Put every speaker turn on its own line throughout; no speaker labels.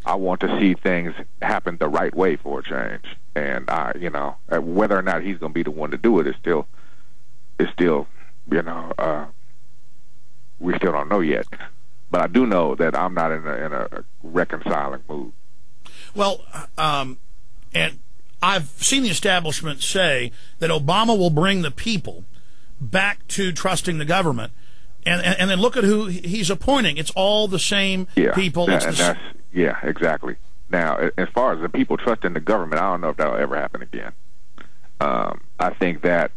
I want to see things happen the right way for a change. And whether or not he's going to be the one to do it is still, we still don't know yet. But I do know that I'm not in a reconciling mood.
Well, and I've seen the establishment say that Obama will bring the people back to trusting the government, and then look at who he's appointing. It's all the same people.
Yeah, exactly. Now, as far as the people trusting the government, I don't know if that'll ever happen again. I think that,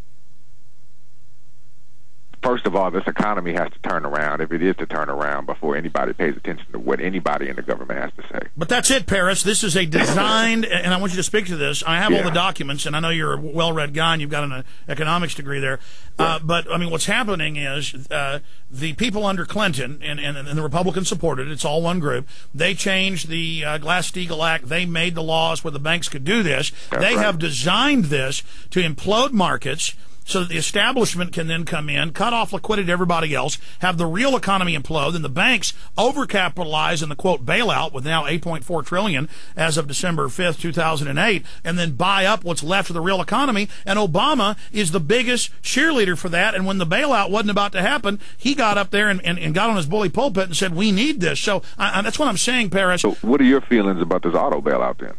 first of all, this economy has to turn around, if it is to turn around, before anybody pays attention to what anybody in the government has to say.
But that's it, Paris. This is a designed, and I want you to speak to this. I have all the documents, and I know you're a well-read guy, and you've got an economics degree there. But, I mean, what's happening is the people under Clinton, and the Republicans supported it, it's all one group, they changed the Glass-Steagall Act. They made the laws where the banks could do this. They have designed this to implode markets, so that the establishment can then come in, cut off liquidity to everybody else, have the real economy implode, and the banks overcapitalize in the, quote, bailout with now $8.4 trillion as of December 5th, 2008, and then buy up what's left of the real economy. And Obama is the biggest cheerleader for that. And when the bailout wasn't about to happen, he got up there and got on his bully pulpit and said, we need this. So that's what I'm saying, Paris.
So what are your feelings about this auto bailout then?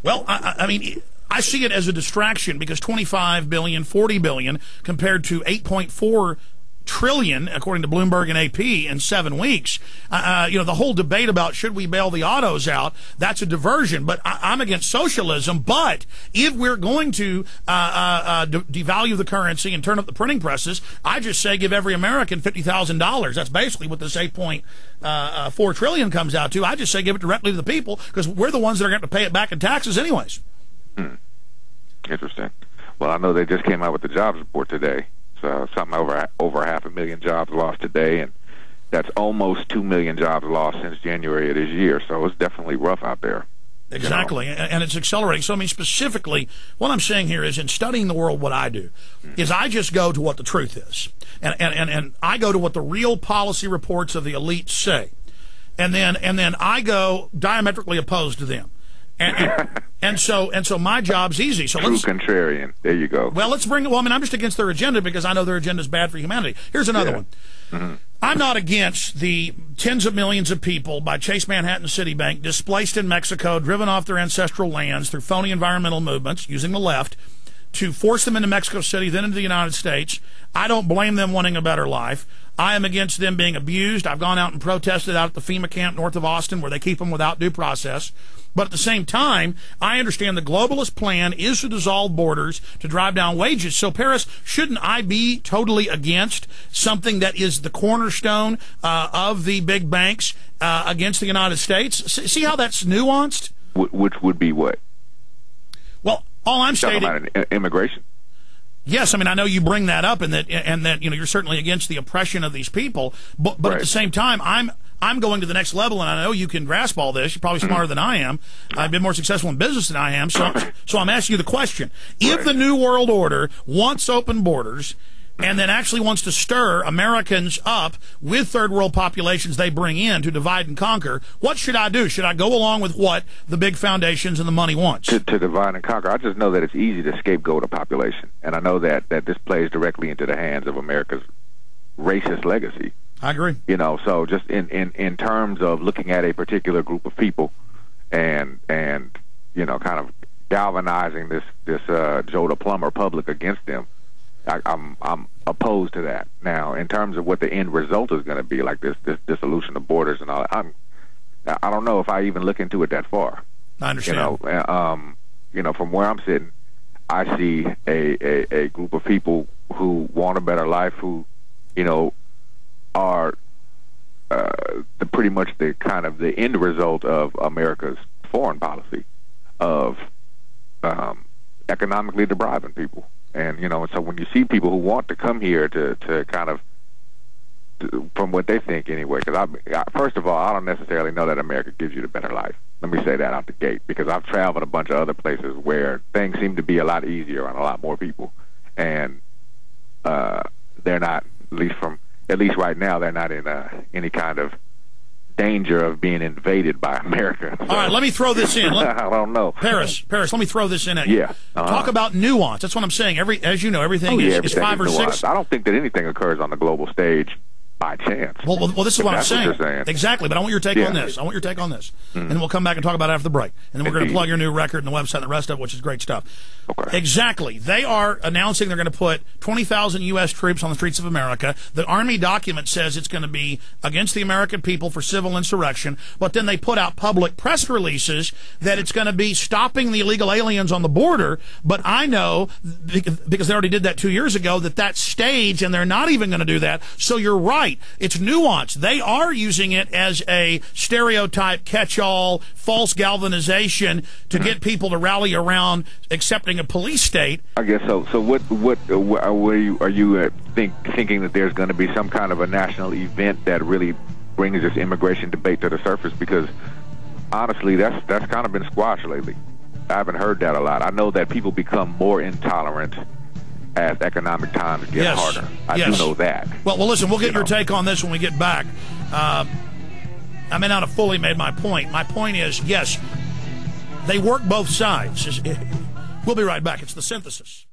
Well, I mean, I see it as a distraction because $25 billion, $40 billion compared to $8.4 trillion, according to Bloomberg and AP, in 7 weeks. The whole debate about should we bail the autos out, that's a diversion. But I'm against socialism. But if we're going to devalue the currency and turn up the printing presses, I just say give every American $50,000. That's basically what this $8.4 trillion comes out to. I just say give it directly to the people because we're the ones that are going to pay it back in taxes anyways.
Interesting. Well, I know they just came out with the jobs report today. So something over 500,000 jobs lost today, and that's almost 2 million jobs lost since January of this year. So it's definitely rough out there.
Exactly, and it's accelerating. So, I mean, specifically, what I'm saying here is in studying the world, what I do is I just go to what the truth is. And I go to what the real policy reports of the elite say. And then I go diametrically opposed to them. And so my job's easy. So
True contrarian. There you go.
Well, I'm just against their agenda because I know their agenda is bad for humanity. Here's another one. Mm-hmm. I'm not against the tens of millions of people by Chase Manhattan Citibank displaced in Mexico, driven off their ancestral lands through phony environmental movements using the left to force them into Mexico City, then into the United States. I don't blame them wanting a better life. I am against them being abused. I've gone out and protested out at the FEMA camp north of Austin where they keep them without due process. But at the same time, I understand the globalist plan is to dissolve borders, to drive down wages. So, Paris, shouldn't I be totally against something that is the cornerstone of the big banks against the United States? See how that's nuanced?
Which would be what?
Well, all I'm stating...
Talking about immigration?
Yes, I mean, I know you bring that up and that you're certainly against the oppression of these people, but
right.
At the same time, I'm going to the next level, and I know you can grasp all this. You're probably smarter than I am. I've been more successful in business than I am, so I'm asking you the question. If the New World Order wants open borders and then actually wants to stir Americans up with third world populations they bring in to divide and conquer, what should I do? Should I go along with what the big foundations and the money wants?
To divide and conquer. I just know that it's easy to scapegoat a population, and I know that this plays directly into the hands of America's racist legacy.
I agree.
So just in terms of looking at a particular group of people and kind of galvanizing this Joe the Plumber public against them, I'm opposed to that. Now, in terms of what the end result is going to be, like this dissolution of borders and all that, I don't know if I even look into it that far.
I understand.
From where I'm sitting, I see a group of people who want a better life, who, are pretty much the kind of the end result of America's foreign policy of economically depriving people. And, so when you see people who want to come here to kind of, from what they think anyway, because first of all, I don't necessarily know that America gives you the better life. Let me say that out the gate, because I've traveled a bunch of other places where things seem to be a lot easier on a lot more people. And they're not, at least right now, they're not in any kind of danger of being invaded by America. So,
all right, let me throw this in.
I don't know.
Paris, let me throw this in at you.
Yeah.
Talk about nuance. That's what I'm saying. As you know, everything is 5 or 6.
I don't think that anything occurs on the global stage by chance.
Well, this is what I'm saying.
What you're saying.
Exactly, but I want your take on this. I want your take on this. And then we'll come back and talk about it after the break. And then we're going to plug your new record and the website and the rest of it, which is great stuff.
Okay.
Exactly. They are announcing they're going to put 20,000 U.S. troops on the streets of America. The Army document says it's going to be against the American people for civil insurrection, but then they put out public press releases that it's going to be stopping the illegal aliens on the border. But I know, because they already did that 2 years ago, that's staged, and they're not even going to do that. So you're right. It's nuance. They are using it as a stereotype, catch-all, false galvanization to get people to rally around accepting a police state.
I guess so. So are you thinking that there's going to be some kind of a national event that really brings this immigration debate to the surface? Because honestly, that's kind of been squashed lately. I haven't heard that a lot. I know that people become more intolerant as economic times get harder. I do know that.
Well, listen, we'll get your take on this when we get back. I may not have fully made my point. My point is, yes, they work both sides. We'll be right back. It's The Synthesis.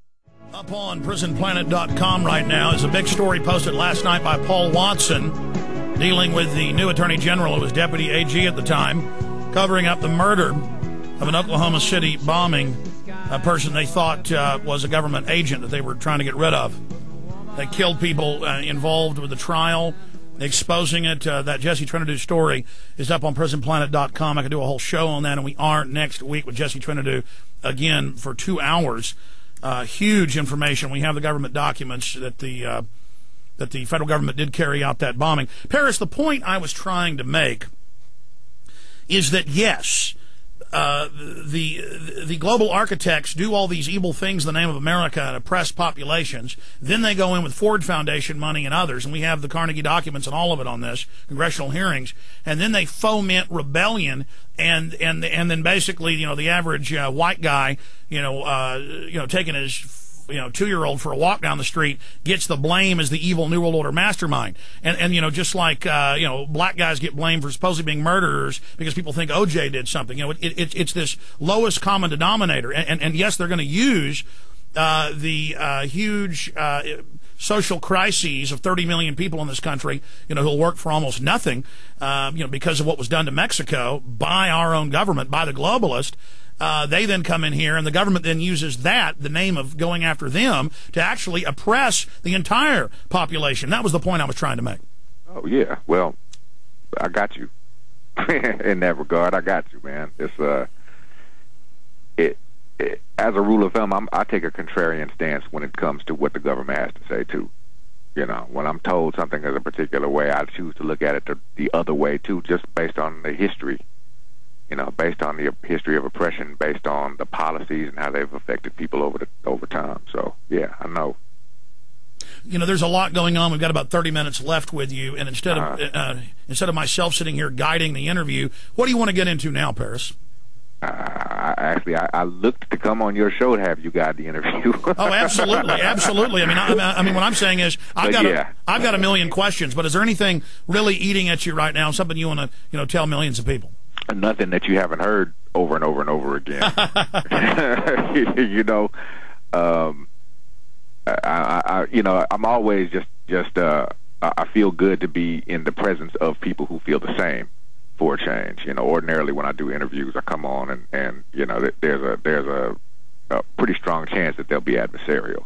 Up on prisonplanet.com right now is a big story posted last night by Paul Watson, dealing with the new Attorney General, who was Deputy AG at the time, covering up the murder of an Oklahoma City bombing, a person they thought was a government agent that they were trying to get rid of. They killed people involved with the trial, exposing it. That Jesse Trinidad story is up on prisonplanet.com. I could do a whole show on that, and we are next week with Jesse Trinidad again for 2 hours. Huge information. We have the government documents that the federal government did carry out that bombing. Paris, the point I was trying to make is that, yes, the global architects do all these evil things in the name of America and oppress populations. Then they go in with Ford Foundation money and others, and we have the Carnegie documents and all of it on this, congressional hearings, and then they foment rebellion, and then basically, the average white guy, taking his 2-year-old for a walk down the street gets the blame as the evil New World Order mastermind. And just like, black guys get blamed for supposedly being murderers because people think OJ did something. It's this lowest common denominator. And yes, they're going to use the huge social crises of 30 million people in this country, who'll work for almost nothing, because of what was done to Mexico by our own government, by the globalist. They then come in here, and the government then uses the name of going after them, to actually oppress the entire population. That was the point I was trying to make. Oh, yeah. Well, I got you. In that regard, I got you, man. It's as a rule of thumb, I take a contrarian stance when it comes to what the government has to say, too. When I'm told something is a particular way, I choose to look at it the other way, too, just based on the history. Based on the history of oppression, based on the policies and how they've affected people over time. So, yeah, I know. There's a lot going on. We've got about 30 minutes left with you, and instead of myself sitting here guiding the interview, what do you want to get into now, Paris? I looked to come on your show to have you guide the interview. Oh, absolutely, absolutely. I mean, what I'm saying is, I've got a million questions, but is there anything really eating at you right now? Something you want to, tell millions of people? Nothing that you haven't heard over and over and over again. I'm always I feel good to be in the presence of people who feel the same for a change. Ordinarily when I do interviews, I come on and there's a pretty strong chance that they'll be adversarial.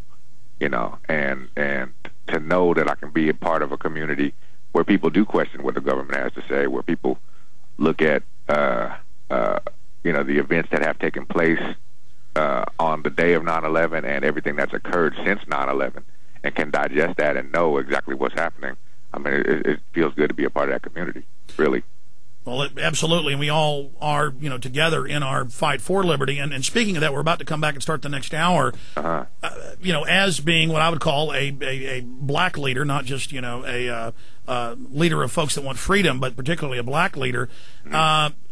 And to know that I can be a part of a community where people do question what the government has to say, where people look at the events that have taken place on the day of 9/11 and everything that's occurred since 9/11, and can digest that and know exactly what's happening. It feels good to be a part of that community, really. Well, absolutely, and we all are, together in our fight for liberty. And speaking of that, we're about to come back and start the next hour. As being what I would call a black leader, not just a leader of folks that want freedom, but particularly a black leader.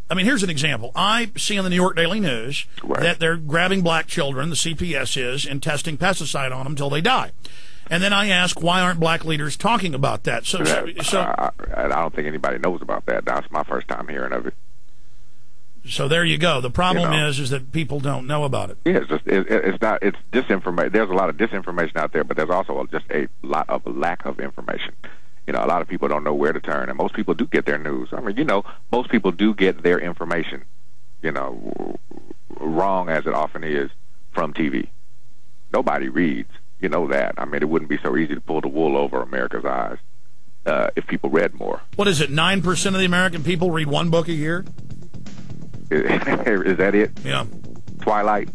Here's an example. I see on the New York Daily News that they're grabbing black children, the CPS is, and testing pesticide on them until they die. And then I ask, why aren't black leaders talking about that?
I don't think anybody knows about that. That's my first time hearing of it.
So there you go. The problem is that people don't know about it.
Yeah, it's disinformation. There's a lot of disinformation out there, but there's also just a lot of lack of information. A lot of people don't know where to turn, and most people do get their news. I mean, most people do get their information, wrong as it often is, from TV. Nobody reads. You know that. I mean, it wouldn't be so easy to pull the wool over America's eyes if people read more.
What is it, 9% of the American people read one book a year?
Is that it?
Yeah.
Twilight?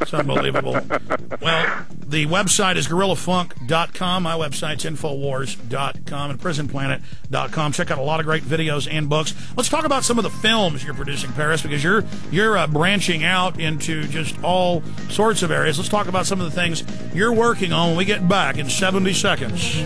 It's unbelievable. Well, the website is GorillaFunk.com. My website's Infowars.com and PrisonPlanet.com. Check out a lot of great videos and books. Let's talk about some of the films you're producing, Paris, because you're branching out into just all sorts of areas. Let's talk about some of the things you're working on when we get back in 70 seconds.